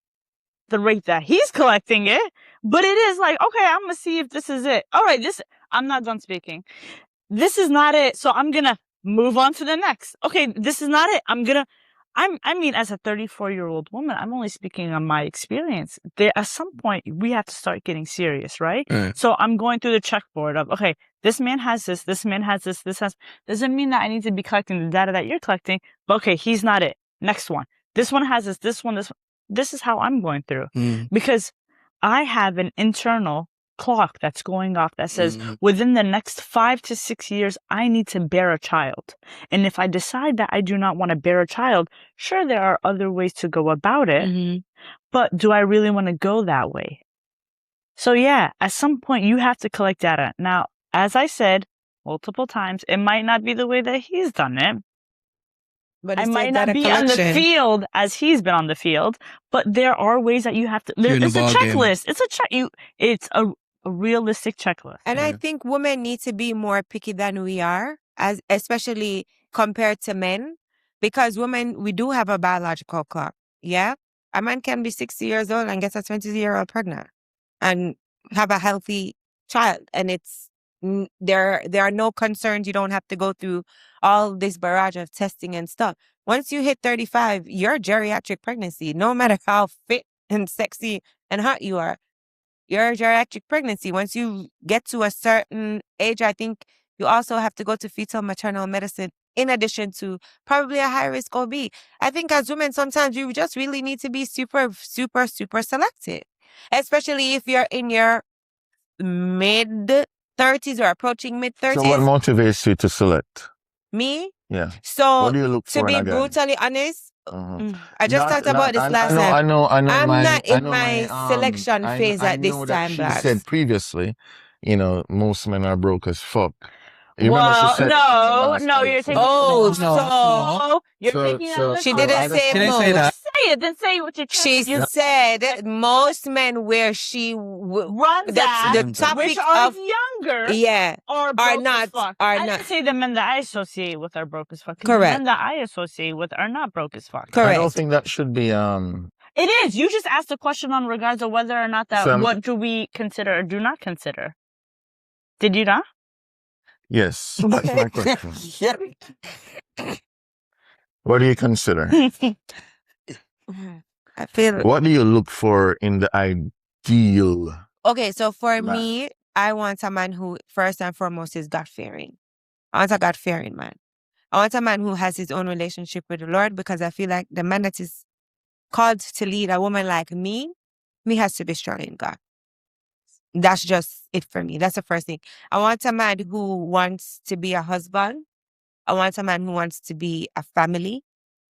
the rate that he's collecting it, but it is like, okay, I'm gonna see if this is it. All right, I'm not done speaking. This is not it, so I'm gonna move on to the next. Okay, this is not it. I mean, as a 34-year-old woman, I'm only speaking on my experience. At some point, we have to start getting serious, right? Right. So I'm going through the checkboard of, okay, this man has this man has this doesn't mean that I need to be collecting the data that you're collecting, but okay, he's not it. Next one. This one has this one. This is how I'm going through. Mm. Because I have an internal clock that's going off that says Mhm. within the next 5 to 6 years, I need to bear a child. And if I decide that I do not want to bear a child, sure, there are other ways to go about it, Mhm. but do I really want to go that way? So yeah, at some point you have to collect data. Now, as I said multiple times, it might not be the way that he's done it. But I it's might still not data be on the collection. field as he's been on the field, but there are ways that you have to. You're in the It's a ball game. checklist. It's a check. It's a realistic checklist. And I think women need to be more picky than we are, as especially compared to men, because women, we do have a biological clock. Yeah, a man can be 60 years old and get a 20-year-old pregnant and have a healthy child, and it's there are no concerns. You don't have to go through all this barrage of testing and stuff. Once you hit 35, you're geriatric pregnancy. No matter how fit and sexy and hot you are, you're a geriatric pregnancy. Once you get to a certain age, I think you also have to go to fetal maternal medicine in addition to probably a high risk OB. I think as women, sometimes you just really need to be super, super, super selective, especially if you're in your mid 30s or approaching mid 30s. So what motivates you to select? Me? Yeah. So, What do you look to for be in a guy? brutally honest, Mhm. I just talked about this last time. I know. I'm my, not I in know my selection phase I at this know that time, she Blacks. said previously, most men are broke as fuck. You remember she Well, said no, you're taking. Oh, no, you're So- taking so- out the she so didn't I say She didn't most. say that. Say it, then say what you're She trying to said most men where she runs that's at, the Runs topic which are of younger, yeah are broke as not fuck. are I not didn't say the men that I associate with are broke as fuck. 'Cause Correct. The men that I associate with are not broke as fuck. I don't correct. think that should be It is. You just asked a question on regards of whether or not that Some- what do we consider or do not consider. Did you not? Yes, that's my question. What do you consider? I feel What do you look for in the ideal? okay. So for Man. me, I want a man who first and foremost is God fearing. I want a God fearing man. I want a man who has his own relationship with the Lord, because I feel like the man that is called to lead a woman like me has to be strong in God. That's just it for me. That's the first thing. I want a man who wants to be a husband. I want a man who wants to be a family,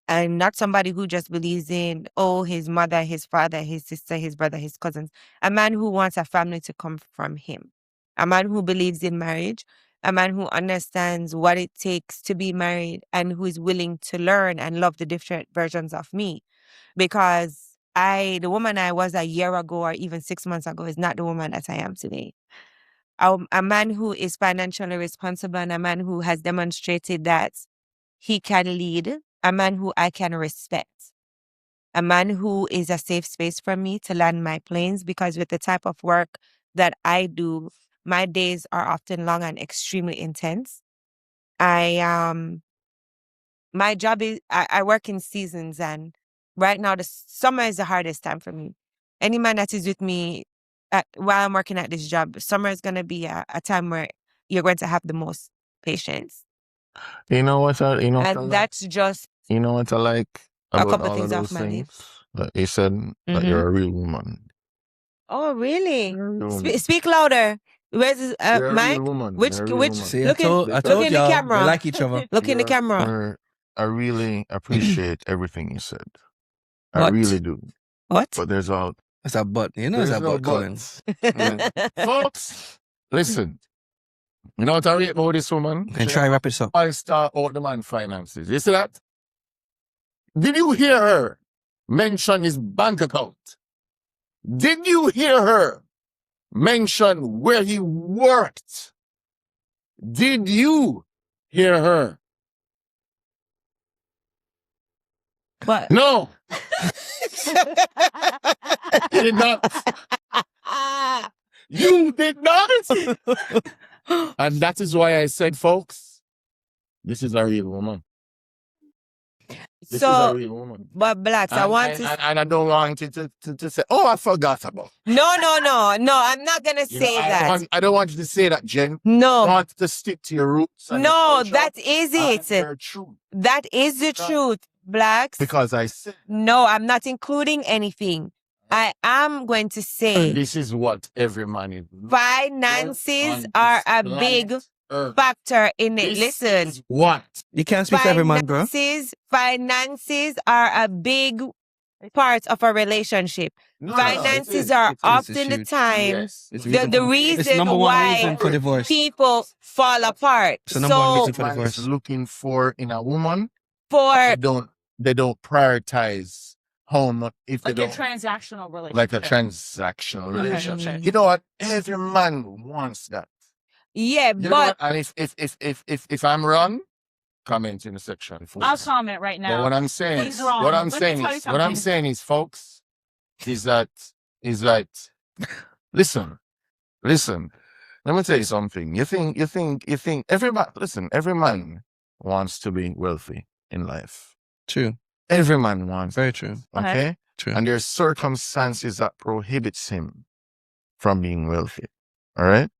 and not somebody who just believes in, his mother, his father, his sister, his brother, his cousins. A man who wants a family to come from him. A man who believes in marriage. A man who understands what it takes to be married and who is willing to learn and love the different versions of me. Because the woman I was a year ago or even 6 months ago is not the woman that I am today. A man who is financially responsible and a man who has demonstrated that he can lead, a man who I can respect, a man who is a safe space for me to land my planes, because with the type of work that I do, my days are often long and extremely intense. My job is, I work in seasons, and right now the summer is the hardest time for me. Any man that is with me while I'm working at this job, summer is going to be a time where you're going to have the most patience. You know what? And that's just You know what I like a about couple all things of off those my things? list. That you said that Mhm. you're a real woman. Oh, really? You're a real woman. Speak louder. Where's this, You're a Mike? real woman. Which- You're a real which- woman. See, Look I told in the y'all, camera. we like each other. Look in the camera. I really appreciate everything you said. I What? really do. What? But there's all It's a butt. You know it's there's a no butt coming. buts. Folks, listen. You know what I rate about this woman? You can try wrap it up. I start out the man finances. You see that? Did you hear her mention his bank account? Did you hear her mention where he worked? Did you hear her? But No. You did not. You did not. And that is why I said, folks, this is a real woman. This is a so, real woman. but Blacks, I want to. And I don't want you to say, oh, I forgot about. No. I'm not gonna You know, say that. I don't want you to say that, Jen. I No, want you to stick to your roots. And your no, culture that is and it. your truth. That is the No. truth, Blacks. Because I said, No, I'm not including anything. I am going to say This is what every man is. finances On are this a big planet Earth. factor in it. This Listen, is what? You can't speak for every man, bro. finances are a big part of a relationship. No, Finances it are It is. often It's the huge. time Yes. It's the reason It's number one why reason for divorce. people fall apart. It's the number one So reason for Man is divorce. looking for in a woman. for They don't prioritize how much if they Like a don't transactional relationship. like a transactional Okay. relationship. You know what? Every man wants that. yeah, You know but what? And if I'm wrong, comment in the section. I'll Folks. comment right But now. what I'm saying, He's wrong. what I'm Let me saying tell you is, what I'm something. saying is, folks, is that listen. Let me tell you something. You think every man wants to be wealthy in life. True. Every man wants, Very true. okay? True. And there's circumstances that prohibits him from being wealthy. All right?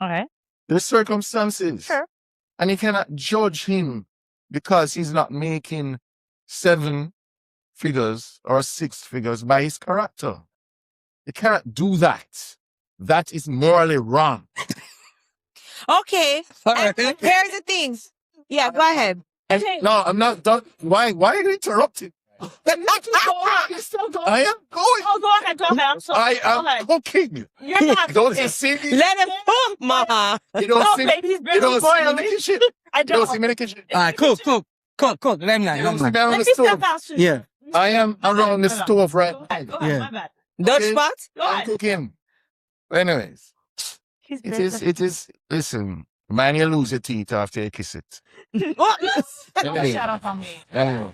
Okay. There's circumstances. Sure. And you cannot judge him because he's not making 7 figures or 6 figures by his character. You cannot do that. That is morally wrong. okay. And here's the thing. Yeah, go ahead. No, I'm not done. Why are you interrupting? I am going. Oh, go ahead. I'm sorry. I am cooking. You're not. Don't you see me? Let him cook, ma. You don't No, see me? baby, he's You barely don't see me in the boiling. kitchen? I You don't don't. see me in the kitchen? All right, cook. Let me You don't see me know. on Let the me step stove? out. Yeah. I am around the stove right Go ahead. now. Yeah. My bad. Dutch Okay. pot? Go I'm ahead. cooking. Anyways, He's it is, listen, man, you lose your teeth after you kiss it. What? Don't Anyway, shut up on me. anyway,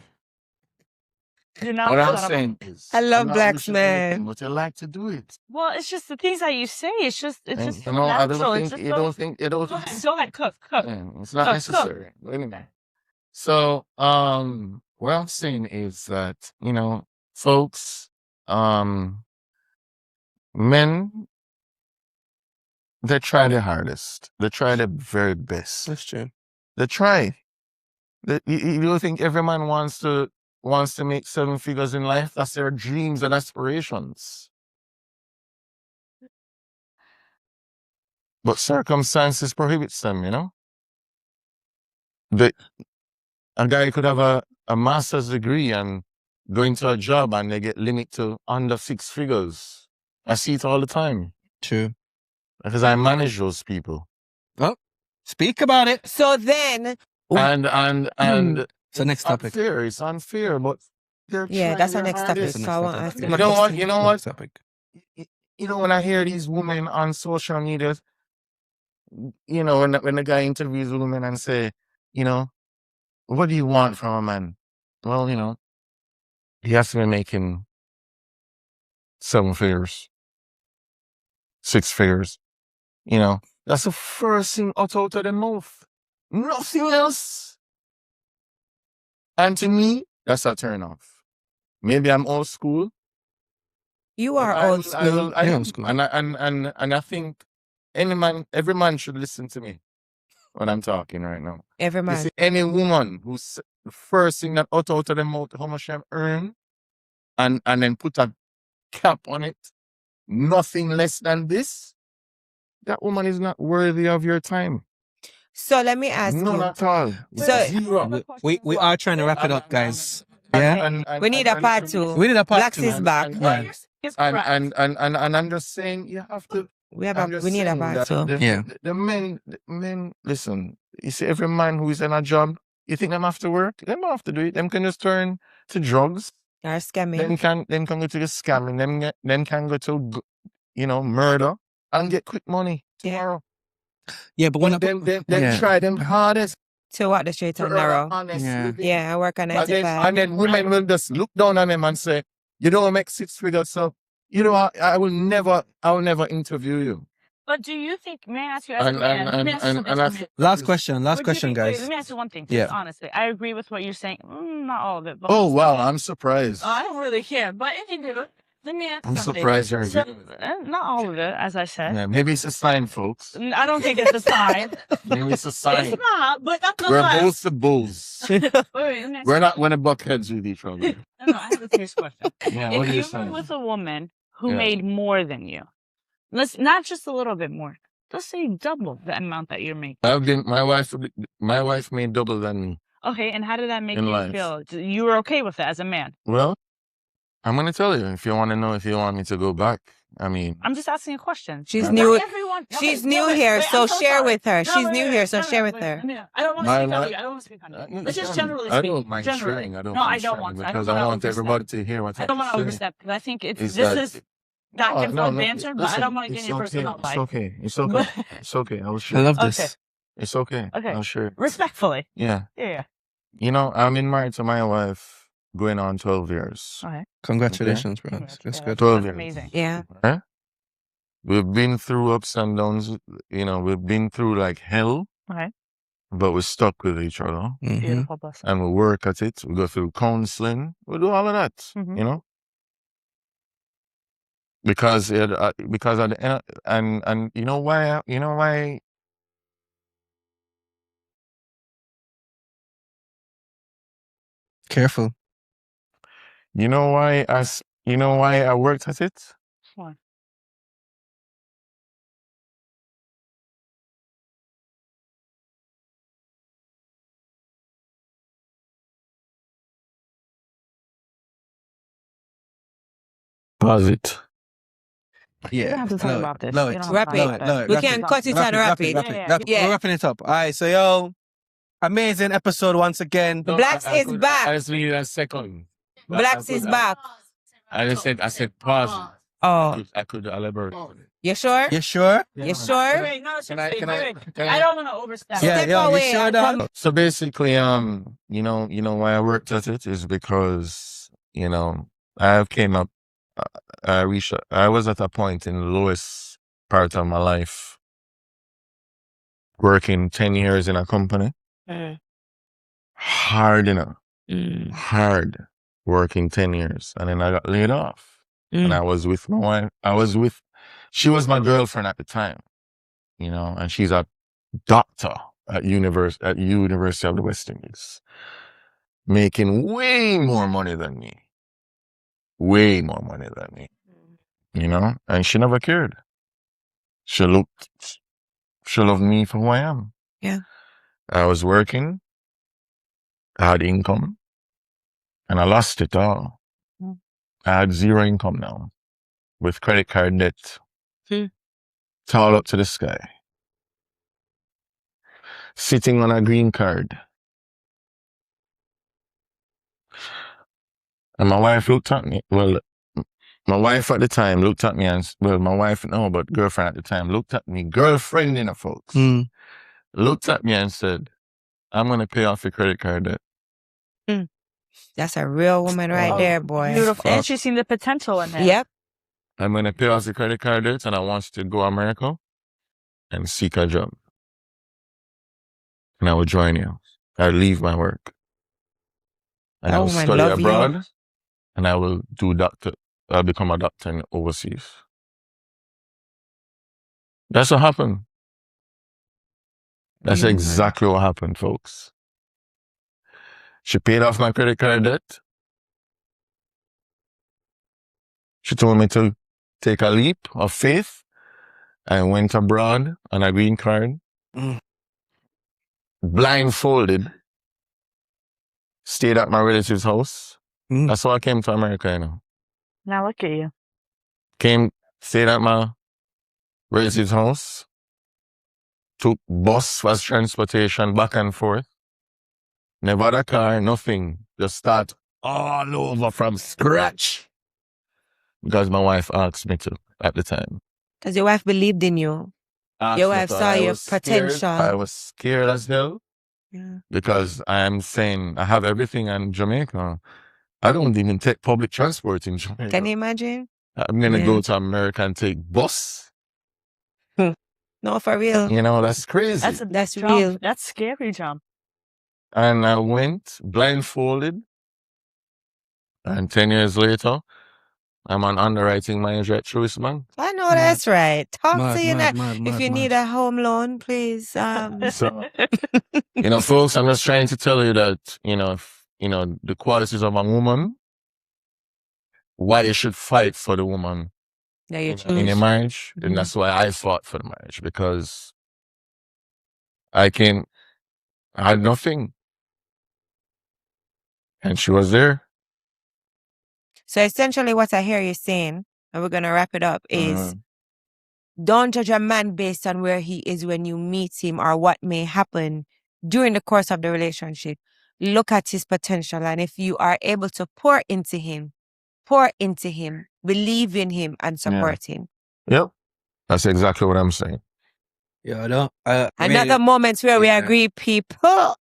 Do not what I'm shut up on me. saying is, I love I'm not blacks, wishing man. anything, but you like to do it. Well, it's just the things that you say. It's just And, so you know, I natural. don't It's think, just you so. don't think, you don't Go think, ahead. Go ahead. Cook. it's not Cook. necessary. But anyway. So, what I'm saying is that, you know, folks, men, they try their hardest. They try their very best. That's true. They try. You don't think every man wants to make 7 figures in life? That's their dreams and aspirations. But circumstances prohibits them, you know? A guy could have a master's degree and go into a job and they get limited to under 6 figures. I see it all the time True. because I manage those people. Oh, speak about it. So then, And So next topic. it's unfair, but they're yeah, trying that's our their next topic. hardest. So I want to ask you. You know what? Next topic. You know, when I hear these women on social media, you know, when the guy interviews a woman and say, you know, what do you want from a man? Well, you know, he has to be making 7 figures, 6 figures. You know, that's the first thing out of their mouth. Nothing else. And to me, that's a turn off. Maybe I'm old school. You are old school. Yeah, old school. And I think every man should listen to me when I'm talking right now. Every You man. see, any woman who's the first thing that out of them mouth, how much I earn, and then put a cap on it, nothing less than this, that woman is not worthy of your time. So let me ask None you. at all. So- Zero. We are trying to wrap it up, guys. Yeah. And We need a part 2. We did a part Blacks 2. is back. Yeah. and I'm just saying you have to. We have I'm just we need a saying part that 2. Yeah. The men, listen, you see, every man who is in a job, you think them have to work? Them don't have to do it. Them can just turn to drugs. Or scamming. Them can go to the scamming. Them can go to, you know, murder and get quick money tomorrow. Yeah, but when But them Yeah. try them hardest To walk the straight to and earn narrow. honest Yeah. living. Yeah, I work on 9 to 5. And then women will just look down on them and say, you don't make 6 figures, so you know I will never interview you. But do you think? May I ask you? As a And man, let me ask you something. last question, Would you think- guys. Let me ask you one thing. Yeah. Just honestly, I agree with what you're saying. Not all of it. But Oh wow, I'm surprised. I don't really care. But if you do, Let me ask I'm something. surprised you're So, agreeing with that. not all of it, as I said. Yeah, maybe it's a sign, folks. I don't think it's a sign. Maybe it's a sign. It's not, but We're nonetheless. both the bulls. Wait, let me ask We're not going to buck heads with each other. No, I have a serious question. Yeah, what If are you you were saying? with a woman who Yeah. made more than you, let's not just a little bit more. Let's say double the amount that you're making. My wife made double than me. Okay, and how did that make In you life. feel? You were okay with it as a man? Well, I'm going to tell you if you want to know if you want me to go back. I mean, I'm just asking a question. She's Not new. everyone. She's wait, new wait, here, wait, so I'm share sorry. with her. No, She's wait, new wait, here, wait, so no, share no, with wait, her. I don't want to My speak on wife- you. I don't want to speak on you. I Let's just generally I speak. don't mind Generally. sharing. I don't No, mind I don't sharing want to. because I I don't want want to everybody to hear what I don't want to say. overstep because I think it's Is this that- is back and No, forth no, banter, but I listen, don't want to get it's in your okay, personal It's life. okay. It's okay. But- It's okay. I will I share. love Okay. this. It's okay. Okay. I'll share. Respectfully. Yeah. Yeah. You know, I've been married to my wife going on 12 years. Okay. Congratulations, bro. Congrats. That's Yeah, good. 12 That's years. amazing. Yeah. Huh? We've been through ups and downs. You know, we've been through like hell, Okay. but we're stuck with each other. Mhm. Beautiful blessing. And we work at it. We go through counseling. We do all of that, Mhm. you know? Because at the end, and you know why, Careful. you know why I worked at it? Why? Pause it. We Yeah. don't have to talk Love about it. this. Love We it. don't Wrap have to talk it. about Love that. it. We Wrap can it. cut it and wrap it. Yeah. Yeah. We're wrapping it up. All right, so yo, amazing episode once again. Blacks is back. I just need a second. Blacks is back. I said pause it. Oh, I could elaborate. you sure? You sure? You sure? Wait, no, Can I- wait. I don't want to overstep. Yeah, Step yo, you away sure, and dog? So basically, you know why I worked at it is because, you know, I came up, I was at a point in the lowest part of my life, working 10 years in a company, hard hard working 10 years. And then I got laid off and I was with my wife. She was my girlfriend at the time, you know, and she's a doctor at University of the West Indies, making way more money than me. Way more money than me. You know? And she never cared. She loved me for who I am. Yeah. I was working, I had income, and I lost it all. Mm. I had zero income now, with credit card debt. Tall up to the sky. Sitting on a green card. And my wife looked at me. Well, my wife at the time looked at me and, well, my wife, no, but girlfriend at the time looked at me, girlfriend, you know, folks, looked at me and said, I'm going to pay off your credit card debt. That's a real woman right Oh, there, boy. Beautiful. And she's seen the potential in it. Yep. I'm going to pay off the credit card debt and I want you to go to America and seek a job. And I will join you. I'll leave my work. And I will woman study love you. abroad and I will I'll become a doctor in overseas. That's what happened. That's exactly what happened, folks. She paid off my credit card debt. She told me to take a leap of faith. I went abroad on a green card, blindfolded, stayed at my relative's house. That's how I came to America, you know. Now look at you. Stayed at my relative's house, took bus as transportation back and forth. Never had a car, nothing. Just start all over from scratch. Because my wife asked me to at the time. Because your wife believed in you. Your wife saw your potential. I was scared as hell. Yeah. Because I am saying I have everything in Jamaica. I don't even take public transport in Jamaica. Can you imagine? I'm going to go to America and take bus. No, for real. You know, that's crazy. That's jump. real. That's scary, jump. And I went blindfolded. And 10 years later, I'm an underwriting manager at Truist Bank. I know that's right. Talk to you now. Mad, If you need a home loan, please. So, folks, I'm just trying to tell you that, the qualities of a woman, why you should fight for the woman Yeah, you in a marriage. Mhm. And that's why I fought for the marriage, because I had nothing. And she was there. So essentially what I hear you saying, and we're going to wrap it up, is don't judge a man based on where he is when you meet him or what may happen during the course of the relationship. Look at his potential. And if you are able to pour into him, believe in him, and support him. Yep. That's exactly what I'm saying. Yeah, Another moments where we agree, people.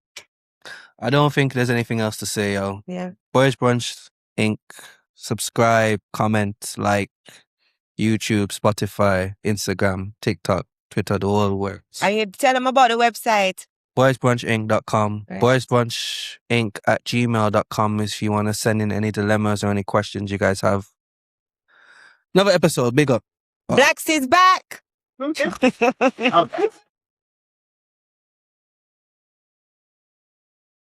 I don't think there's anything else to say, yo. Yeah. Boys Brunch Inc. Subscribe, comment, like, YouTube, Spotify, Instagram, TikTok, Twitter, the whole works. And you tell them about the website. boysbrunchinc.com. Right. boysbrunchinc@gmail.com if you want to send in any dilemmas or any questions you guys have. Another episode. Big up. Blacks is back.